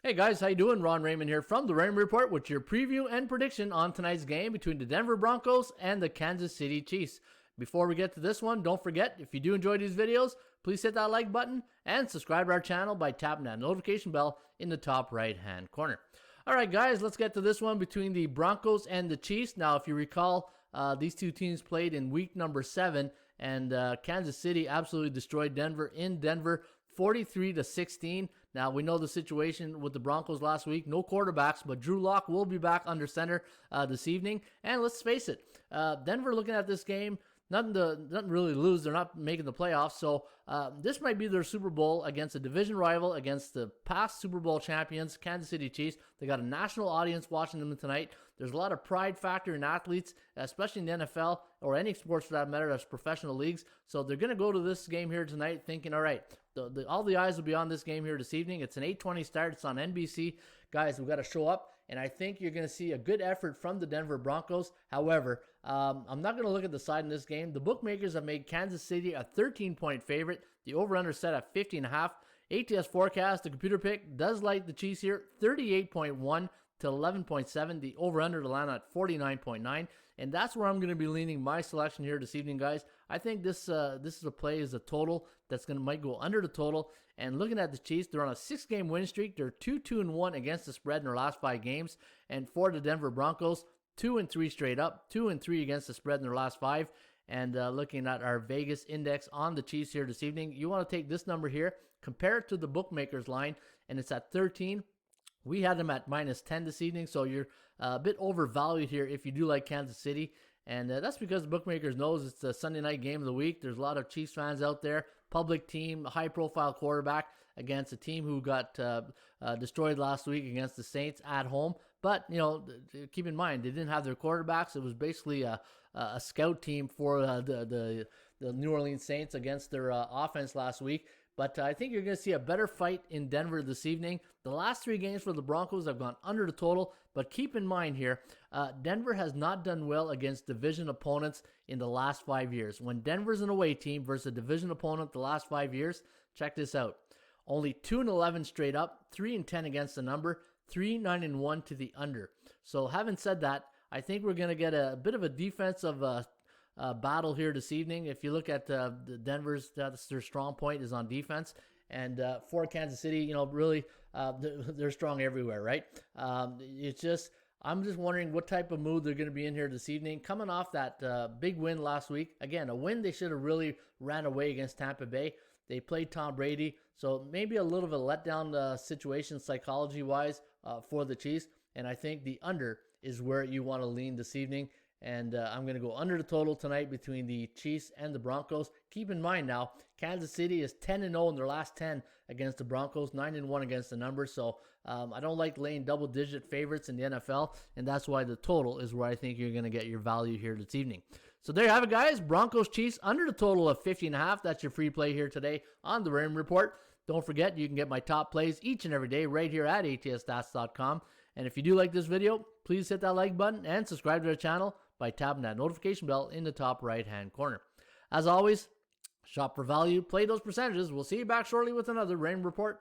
Hey guys, how you doing? Ron Raymond here from the Raymond Report with your preview and prediction on tonight's game between the Denver Broncos and the Kansas City Chiefs. Before we get to this one, don't forget, if you do enjoy these videos, please hit that like button and subscribe to our channel by tapping that notification bell in the top right-hand corner. All right, guys, let's get to this one between the Broncos and the Chiefs. Now, if you recall, these two teams played in week number 7, and Kansas City absolutely destroyed Denver in Denver, 43-16. Now, we know the situation with the Broncos last week. No quarterbacks, but Drew Lock will be back under center this evening. And let's face it, Denver looking at this game, nothing really to lose. They're not making the playoffs. So this might be their Super Bowl against a division rival, against the past Super Bowl champions, Kansas City Chiefs. They got a national audience watching them tonight. There's a lot of pride factor in athletes, especially in the NFL or any sports for that matter, that's professional leagues. So they're going to go to this game here tonight thinking, all right, all the eyes will be on this game here this evening. It's an 8:20 start. It's on NBC. Guys, we've got to show up, and I think you're going to see a good effort from the Denver Broncos. However, I'm not going to look at the side in this game. The bookmakers have made Kansas City a 13-point favorite. The over-under set at 50.5. ATS forecast, the computer pick, does like the Chiefs here, 38.1 to 11.7. The over-under to land at 49.9. And that's where I'm going to be leaning my selection here this evening, guys. I think this is a play, is a total that's might go under the total. And looking at the Chiefs, they're on a 6-game win streak. They're 2-2-1 against the spread in their last 5 games. And for the Denver Broncos, 2-3 straight up, 2-3 against the spread in their last 5. And looking at our Vegas index on the Chiefs here this evening, you want to take this number here, compare it to the bookmakers line, and it's at 13. We had them at -10 this evening, so you're a bit overvalued here if you do like Kansas City. And that's because the bookmakers knows it's the Sunday night game of the week. There's a lot of Chiefs fans out there. Public team, high-profile quarterback against a team who got destroyed last week against the Saints at home. But, you know, keep in mind, they didn't have their quarterbacks. It was basically a scout team for the New Orleans Saints against their offense last week. But I think you're going to see a better fight in Denver this evening. The last 3 games for the Broncos have gone under the total. But keep in mind here, Denver has not done well against division opponents in the last 5 years. When Denver's an away team versus a division opponent the last 5 years, check this out. Only 2-11 straight up, 3-10 against the number, 3-9-1 to the under. So having said that, I think we're going to get a bit of a defensive battle here this evening. If you look at the Denver's, that's their strong point is on defense. And for Kansas City, you know, really, they're strong everywhere, right? I'm just wondering what type of mood they're going to be in here this evening. Coming off that big win last week. Again, a win they should have really ran away against Tampa Bay. They played Tom Brady, so maybe a little bit of a letdown situation psychology-wise for the Chiefs. And I think the under is where you want to lean this evening. And I'm going to go under the total tonight between the Chiefs and the Broncos. Keep in mind now, Kansas City is 10-0 in their last 10 against the Broncos, 9-1 against the number. So I don't like laying double-digit favorites in the NFL, and that's why the total is where I think you're going to get your value here this evening. So there you have it, guys. Broncos, Chiefs, under the total of 50.5. That's your free play here today on the Raymond Report. Don't forget, you can get my top plays each and every day right here at ATSStats.com. And if you do like this video, please hit that like button and subscribe to the channel by tapping that notification bell in the top right-hand corner. As always, shop for value, play those percentages. We'll see you back shortly with another Raymond Report.